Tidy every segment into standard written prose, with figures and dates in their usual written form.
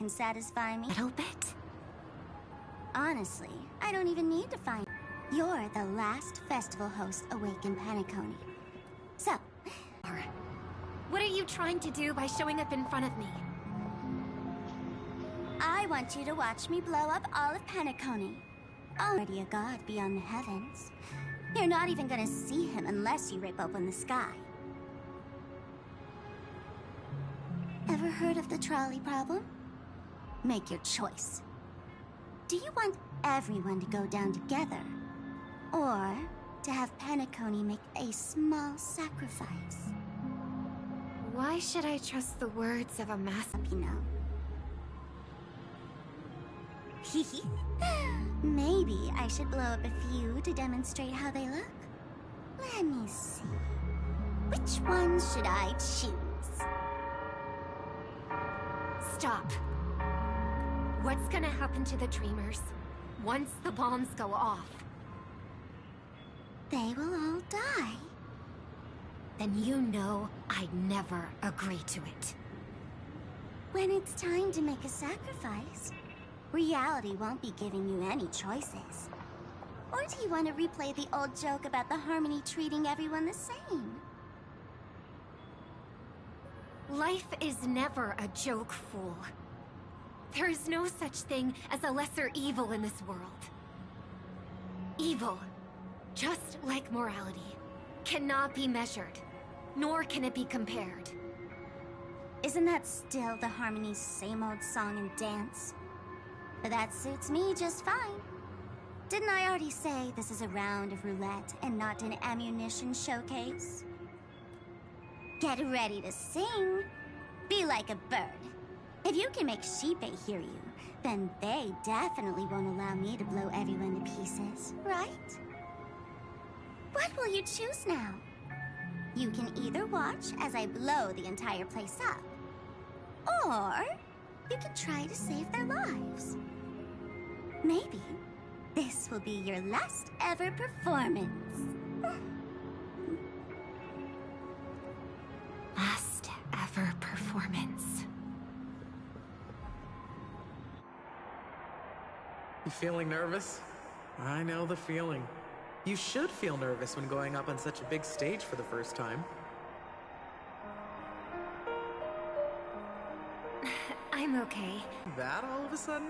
can satisfy me? Little bit. Honestly, I don't even need to find. You're the last festival host awake in Penacony. So, What are you trying to do by showing up in front of me? I want you to watch me blow up all of Penacony. Already a god beyond the heavens. You're not even gonna see him unless you rip open the sky. Ever heard of the trolley problem? Make your choice. Do you want everyone to go down together? Or to have Penacony make a small sacrifice? Why should I trust the words of a master? You know. Maybe I should blow up a few to demonstrate how they look. Let me see. Which one should I choose? Stop. What's gonna happen to the Dreamers once the bombs go off? They will all die. Then you know I'd never agree to it. When it's time to make a sacrifice, reality won't be giving you any choices. Or do you want to replay the old joke about the Harmony treating everyone the same? Life is never a joke, fool. There is no such thing as a lesser evil in this world. Evil, just like morality, cannot be measured, nor can it be compared. Isn't that still the Harmony's same old song and dance? But that suits me just fine. Didn't I already say this is a round of roulette and not an ammunition showcase? Get ready to sing. Be like a bird. If you can make Sheepei hear you, then they definitely won't allow me to blow everyone to pieces, right? What will you choose now? You can either watch as I blow the entire place up, or you can try to save their lives. Maybe this will be your last ever performance. Last ever performance. You feeling nervous? I know the feeling. You should feel nervous when going up on such a big stage for the first time. I'm okay. That all of a sudden?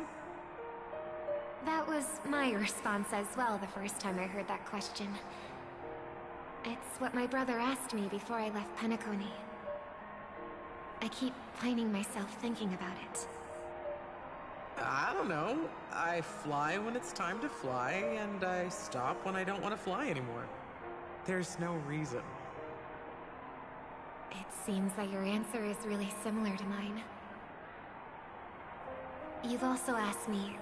That was my response as well the first time I heard that question. It's what my brother asked me before I left Penacony. I keep finding myself thinking about it. I don't know. I fly when it's time to fly, and I stop when I don't want to fly anymore. There's no reason. It seems that your answer is really similar to mine. You've also asked me,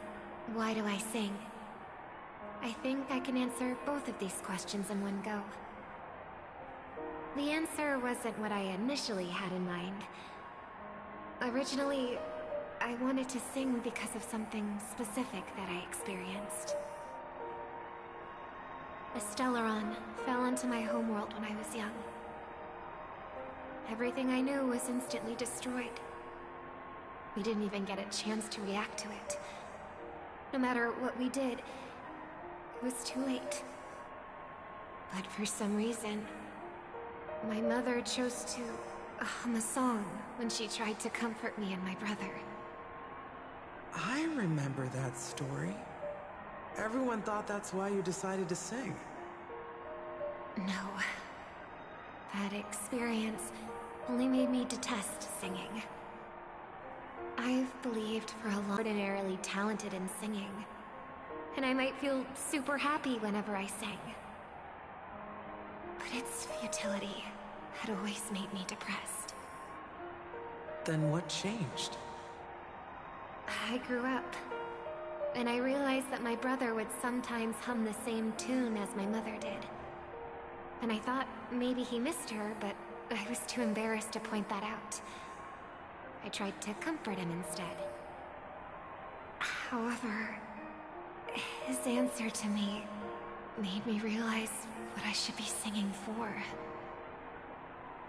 why do I sing? I think I can answer both of these questions in one go. The answer wasn't what I initially had in mind. Originally, I wanted to sing because of something specific that I experienced. A Stellaron fell into my homeworld when I was young. Everything I knew was instantly destroyed. We didn't even get a chance to react to it. No matter what we did, it was too late. But for some reason, my mother chose to hum a song when she tried to comfort me and my brother. I remember that story. Everyone thought that's why you decided to sing. No. That experience only made me detest singing. I've believed for a long ordinarily talented in singing, and I might feel super happy whenever I sang. But its futility had always made me depressed. Then what changed? I grew up, and I realized that my brother would sometimes hum the same tune as my mother did. And I thought maybe he missed her, but I was too embarrassed to point that out. I tried to comfort him instead. However, his answer to me made me realize what I should be singing for.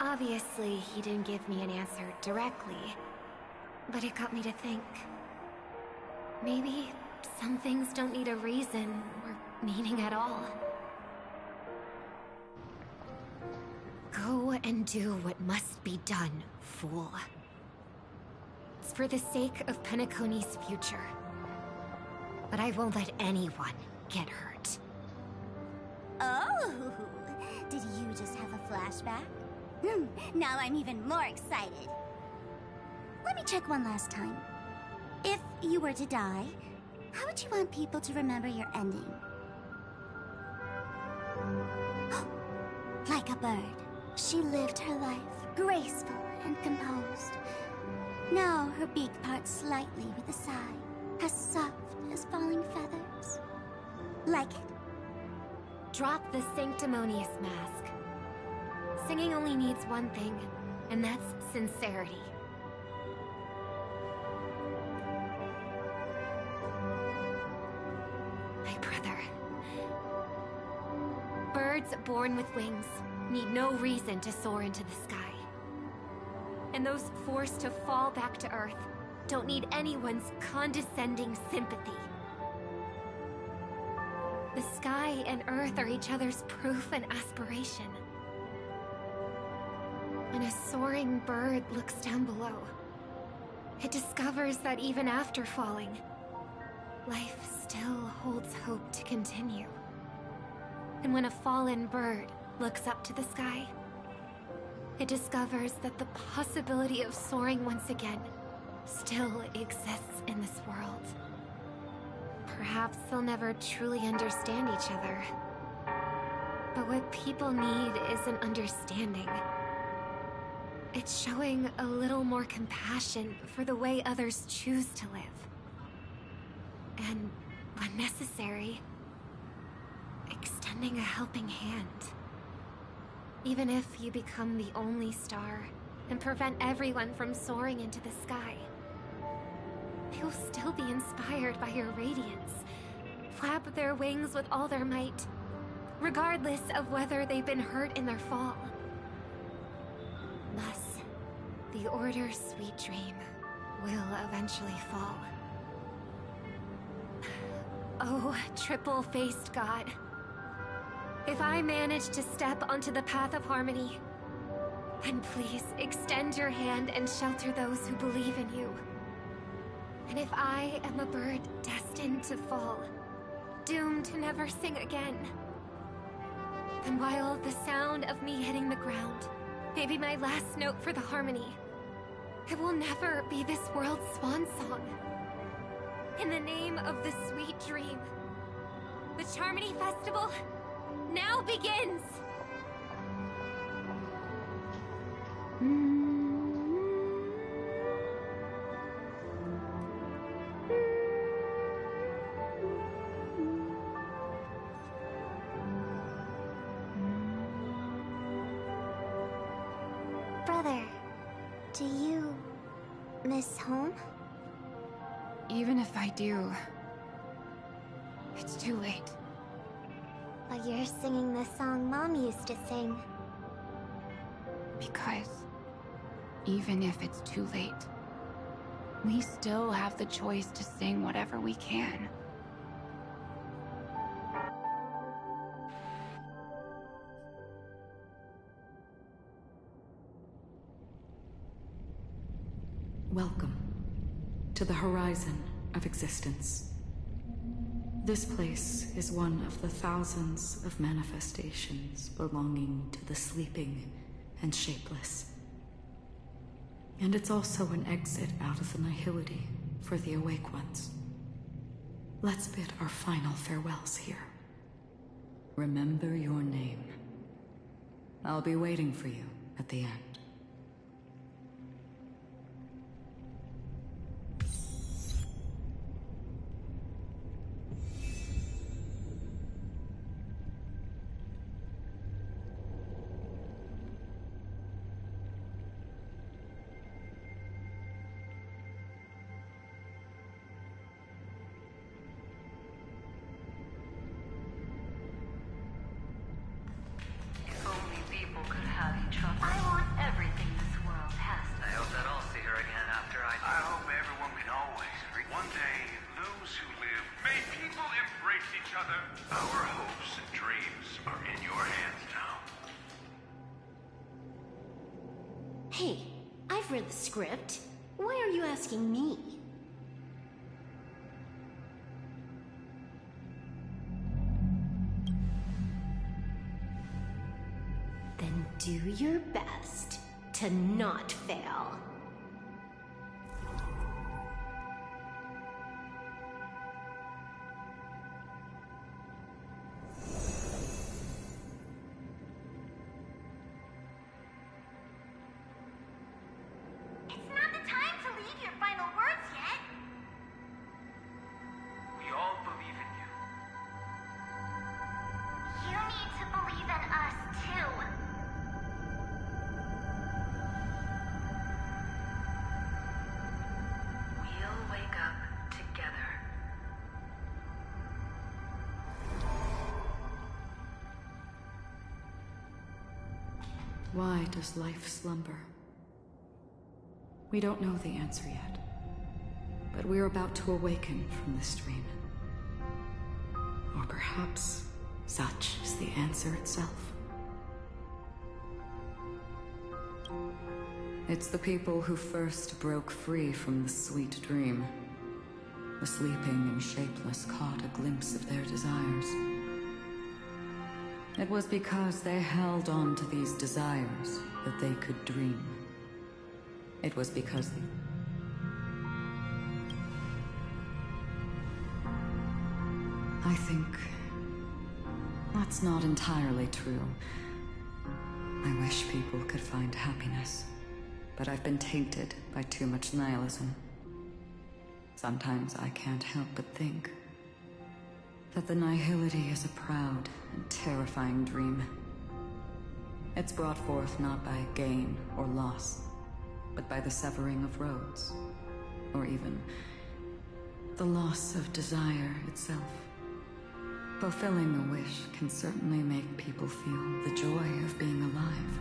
Obviously, he didn't give me an answer directly, But it got me to think. Maybe some things don't need a reason or meaning at all. Go and do what must be done, fool. It's for the sake of Penacony's future. But I won't let anyone get hurt. Oh, did you just have a flashback? Now I'm even more excited. Let me check one last time. If you were to die, how would you want people to remember your ending? Like a bird, she lived her life, graceful and composed. Now her beak parts slightly with a sigh, as soft as falling feathers. Like it? Drop the sanctimonious mask. Singing only needs one thing, and that's sincerity. My brother. Birds born with wings need no reason to soar into the sky. And those forced to fall back to Earth don't need anyone's condescending sympathy. The sky and Earth are each other's proof and aspiration. When a soaring bird looks down below, it discovers that even after falling, life still holds hope to continue. And when a fallen bird looks up to the sky, it discovers that the possibility of soaring once again still exists in this world. Perhaps they'll never truly understand each other. But what people need isn't understanding. It's showing a little more compassion for the way others choose to live. And, when necessary, extending a helping hand. Even if you become the only star and prevent everyone from soaring into the sky, they will still be inspired by your radiance, flap their wings with all their might, regardless of whether they've been hurt in their fall. Thus, the Order's sweet dream will eventually fall. Oh, triple-faced God. If I manage to step onto the path of harmony, then please extend your hand and shelter those who believe in you. And if I am a bird destined to fall, doomed to never sing again, then while the sound of me hitting the ground may be my last note for the harmony, it will never be this world's swan song. In the name of the sweet dream, the Charmony Festival now begins! Brother, do you miss home? Even if I do, it's too late. But you're singing the song Mom used to sing. Because even if it's too late, we still have the choice to sing whatever we can. Welcome to the horizon of existence. This place is one of the thousands of manifestations belonging to the sleeping and shapeless. And it's also an exit out of the nihility for the awake ones. Let's bid our final farewells here. Remember your name. I'll be waiting for you at the end. If only people could have each other. I want everyone. one day, those who live, may people embrace each other. Our hopes and dreams are in your hands now. Hey, I've read the script. Why are you asking me? Then do your best to not fail. Why does life slumber? We don't know the answer yet, but we're about to awaken from this dream. Or perhaps such is the answer itself. It's the people who first broke free from the sweet dream. The sleeping and shapeless caught a glimpse of their desires. It was because they held on to these desires that they could dream. It was because I think that's not entirely true. I wish people could find happiness, but I've been tainted by too much nihilism. Sometimes I can't help but think that the nihility is a proud and terrifying dream. It's brought forth not by gain or loss, but by the severing of roads, or even the loss of desire itself. Fulfilling a wish can certainly make people feel the joy of being alive.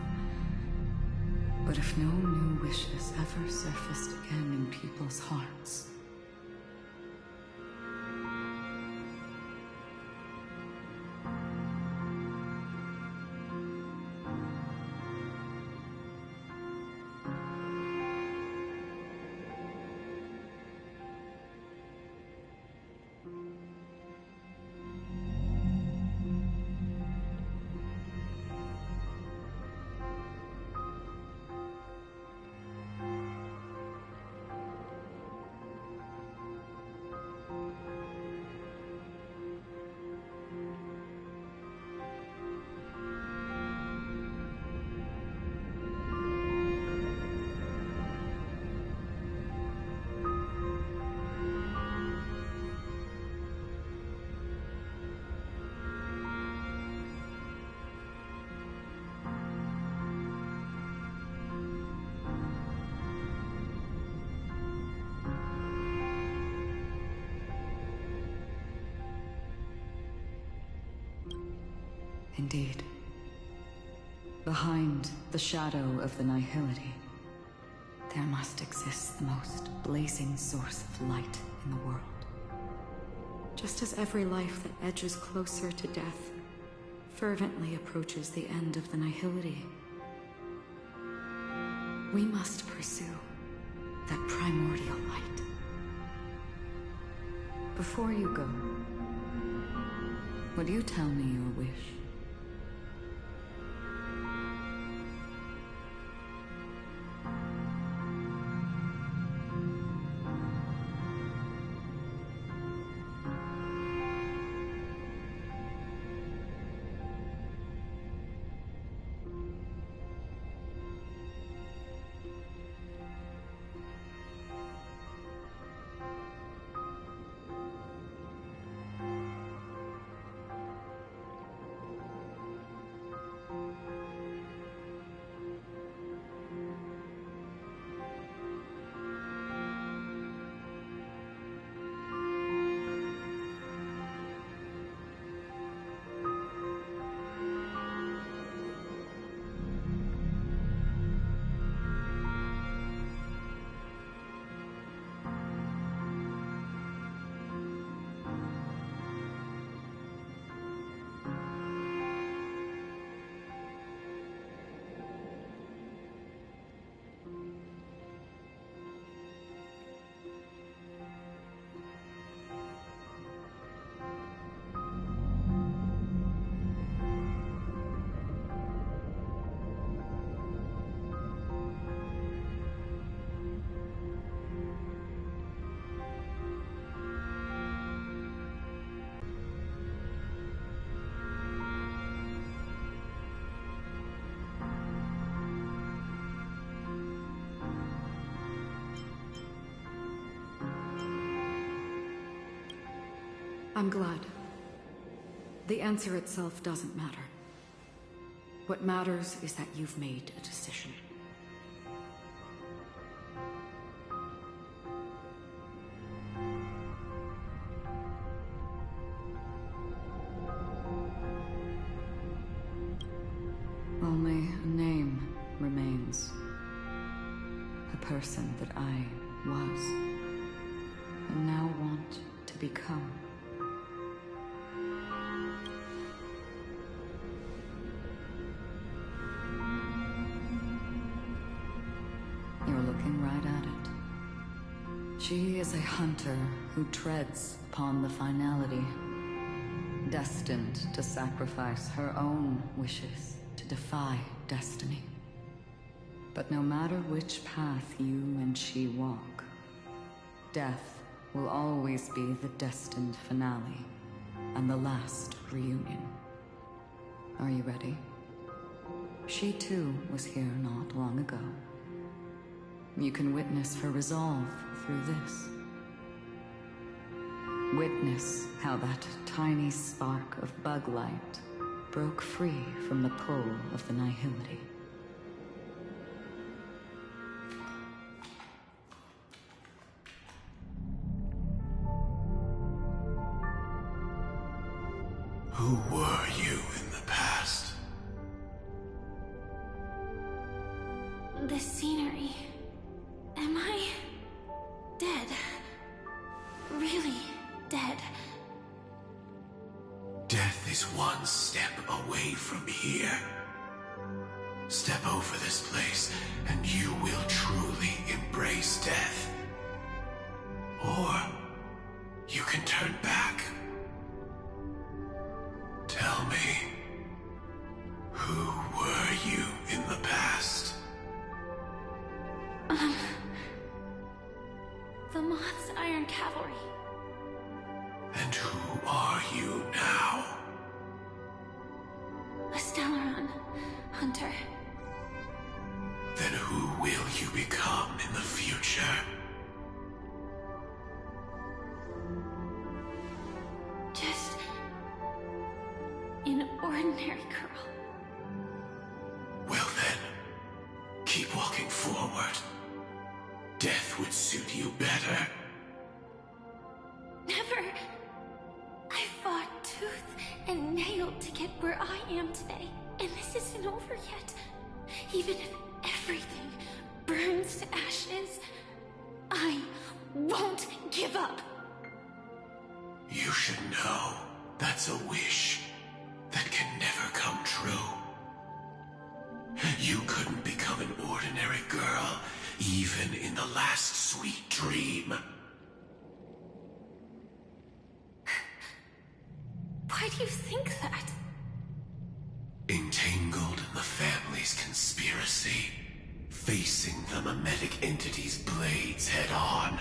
But if no new wishes ever surfaced again in people's hearts, indeed, behind the shadow of the nihility, there must exist the most blazing source of light in the world. Just as every life that edges closer to death fervently approaches the end of the nihility, we must pursue that primordial light. Before you go, would you tell me your wish? I'm glad. The answer itself doesn't matter. What matters is that you've made a decision. Only a name remains. A person that I was, and now want to become. You're looking right at it. She is a hunter who treads upon the finality, destined to sacrifice her own wishes to defy destiny. But no matter which path you and she walk, death will always be the destined finale and the last reunion. Are you ready? She too was here not long ago. You can witness her resolve through this. Witness how that tiny spark of bug light broke free from the pull of the nihility. Who were you in the past? The scenery. Am I dead? Really dead? Death is one step away from here. Step over this place, and you will truly embrace death. Or you can turn back. Tell me, who were you in the past? The Moth's Iron Cavalry. And who are you now? A Stellaron hunter. Then who will you become in the future? Just an ordinary girl. Well then, keep walking forward. Death would suit you better. Never. I fought tooth and nail to get where I am today, and this isn't over yet. Even if everything burns to ashes, I won't give up. You should know that's a wish that can never come true. You couldn't become an ordinary girl, even in the last sweet dream. Why do you think that? Entangled in the family's conspiracy, facing the mimetic entity's blades head-on,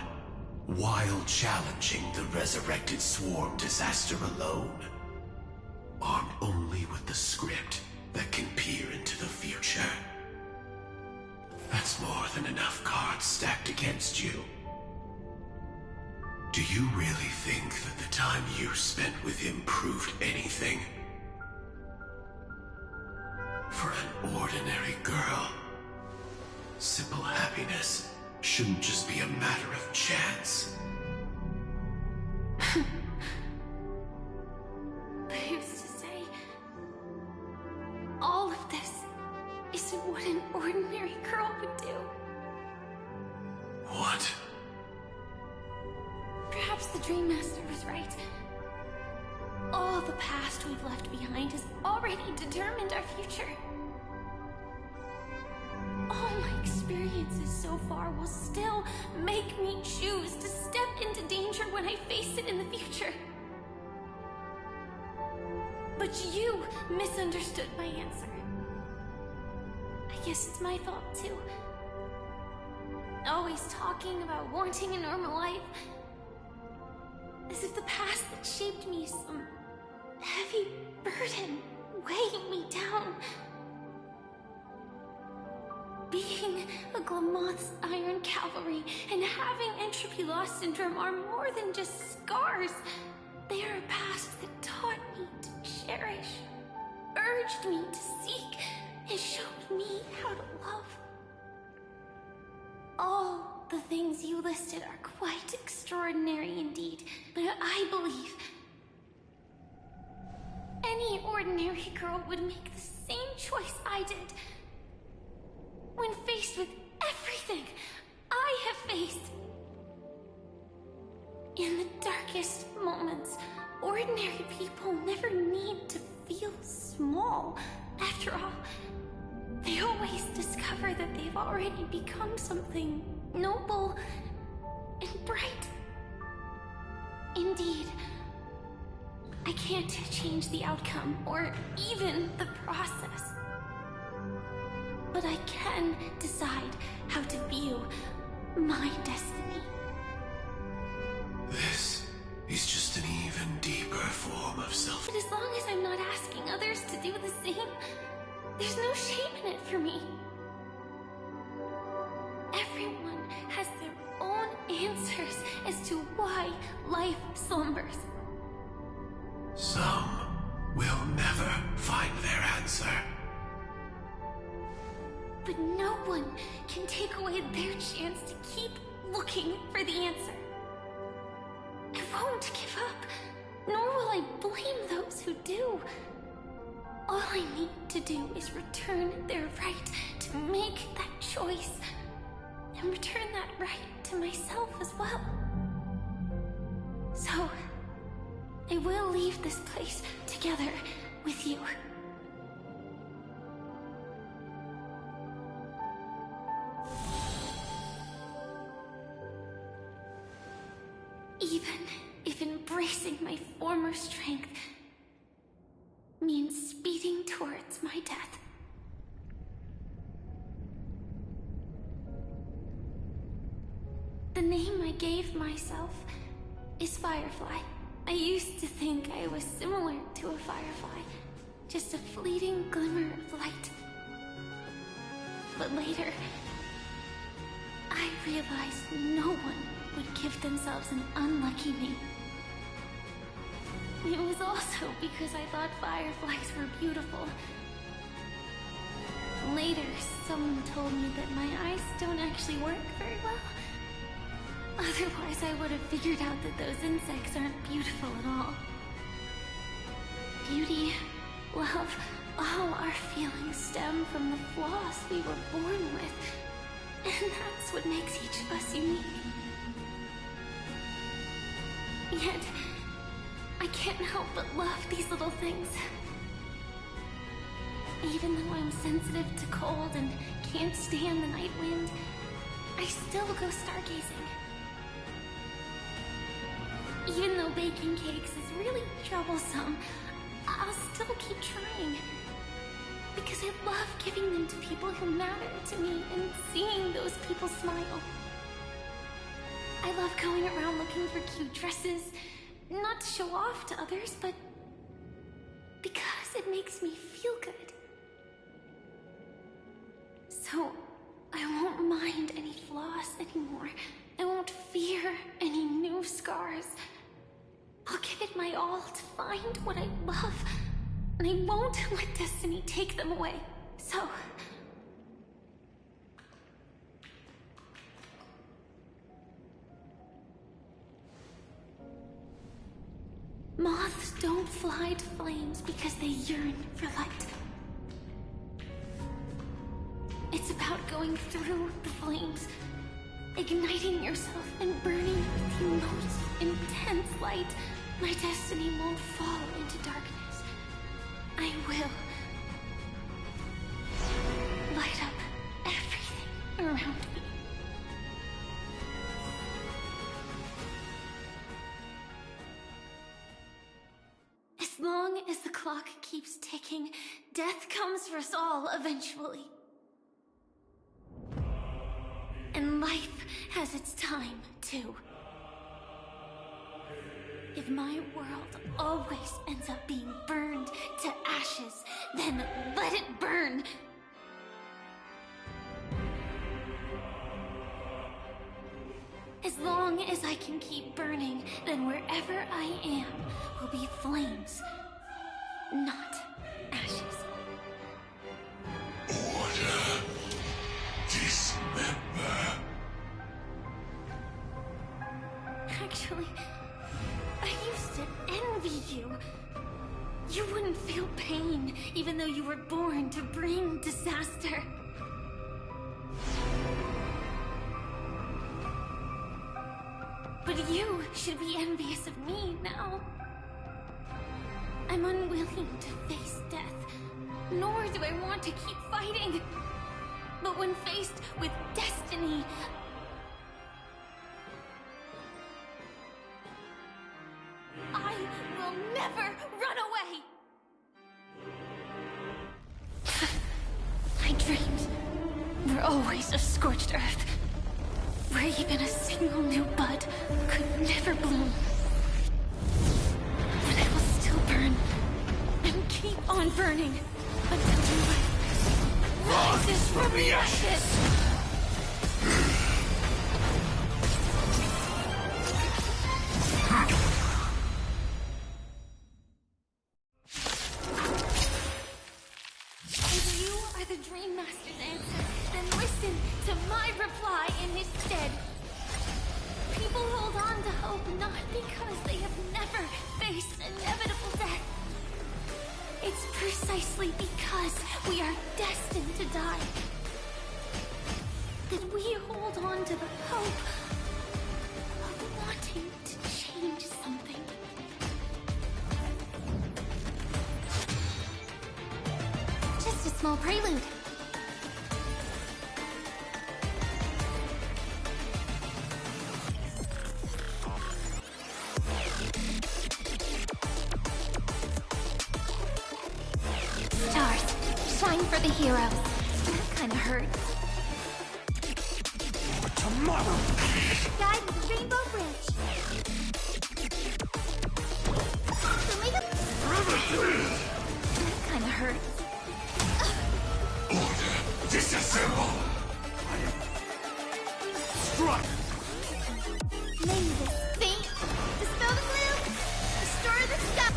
while challenging the resurrected swarm disaster alone. Armed only with the script that can peer into the future. That's more than enough cards stacked against you. Do you really think that the time you spent with him proved anything? For an ordinary girl, simple happiness shouldn't just be a matter of chance. They used to say, all of this isn't what an ordinary girl would do. What? Perhaps the Dream Master was right. All the past we've left behind has already determined our future. All my experiences so far will still make me choose to step into danger when I face it in the future. But you misunderstood my answer. I guess it's my fault too. Always talking about wanting a normal life. As if the past that shaped me is some heavy burden weighing me down. Being a Glamoth's Iron Cavalry and having entropy loss syndrome are more than just scars. They are a past that taught me to cherish, urged me to seek, and showed me how to love. All the things you listed are quite extraordinary indeed, but I believe any ordinary girl would make the same choice I did. When faced with everything I have faced. In the darkest moments, ordinary people never need to feel small. After all, they always discover that they've already become something noble and bright. Indeed, I can't change the outcome or even the process. But I can decide how to view my destiny. This is just an even deeper form of self. But as long as I'm not asking others to do the same, there's no shame in it for me. Everyone has their own answers as to why life slumbers. Some will never find their answer. But no one can take away their chance to keep looking for the answer. I won't give up, nor will I blame those who do. All I need to do is return their right to make that choice, and return that right to myself as well. So, I will leave this place together with you. Even if embracing my former strength means speeding towards my death. The name I gave myself is Firefly. I used to think I was similar to a firefly, just a fleeting glimmer of light. But later, I realized no one would give themselves an unlucky name. It was also because I thought fireflies were beautiful. Later, someone told me that my eyes don't actually work very well. Otherwise, I would have figured out that those insects aren't beautiful at all. Beauty, love, all our feelings stem from the flaws we were born with. And that's what makes each of us unique. Yet, I can't help but love these little things. Even though I'm sensitive to cold and can't stand the night wind, I still go stargazing. Even though baking cakes is really troublesome, I'll still keep trying. Because I love giving them to people who matter to me and seeing those people smile. I love going around looking for cute dresses, not to show off to others, but because it makes me feel good. So, I won't mind any flaws anymore. I won't fear any new scars. I'll give it my all to find what I love, and I won't let destiny take them away. So... moths don't fly to flames because they yearn for light. It's about going through the flames, igniting yourself and burning with the most intense light. My destiny won't fall into darkness. I will light up everything around me. As long as the clock keeps ticking, death comes for us all eventually. And life has its time, too. If my world always ends up being burned to ashes, then let it burn! As long as as I can keep burning, then wherever I am will be flames, not ashes. Order. Dismember. Actually, I used to envy you. You wouldn't feel pain, even though you were born to bring disaster. But you should be envious of me now. I'm unwilling to face death, nor do I want to keep fighting. But when faced with destiny, I will never run away! My dreams were always of scorched earth, where even a single new bud could never bloom. But I will still burn, and keep on burning, until new life rises from the ashes! If you are the Dream Master's answer, then listen to my reply in his stead. People hold on to hope not because they have never faced inevitable death. It's precisely because we are destined to die that we hold on to the hope of wanting to change something. Just a small prelude. Stars, shine for the heroes. That kind of hurts. Tomorrow. Guide to the Rainbow Bridge. That kind of hurts. Order. Disassemble. Strike. Maybe this faint. Dispel the gloom. Restore the stuff.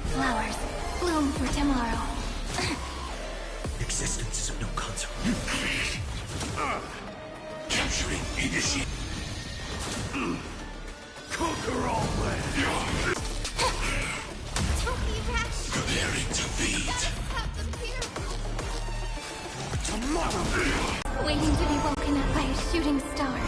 Flowers, bloom for tomorrow. Existence is of no consequence. Capturing initiate. Conquer all land. Don't be rash. Preparing to feed. Have them here. Tomorrow. Waiting to be woken up by a shooting star.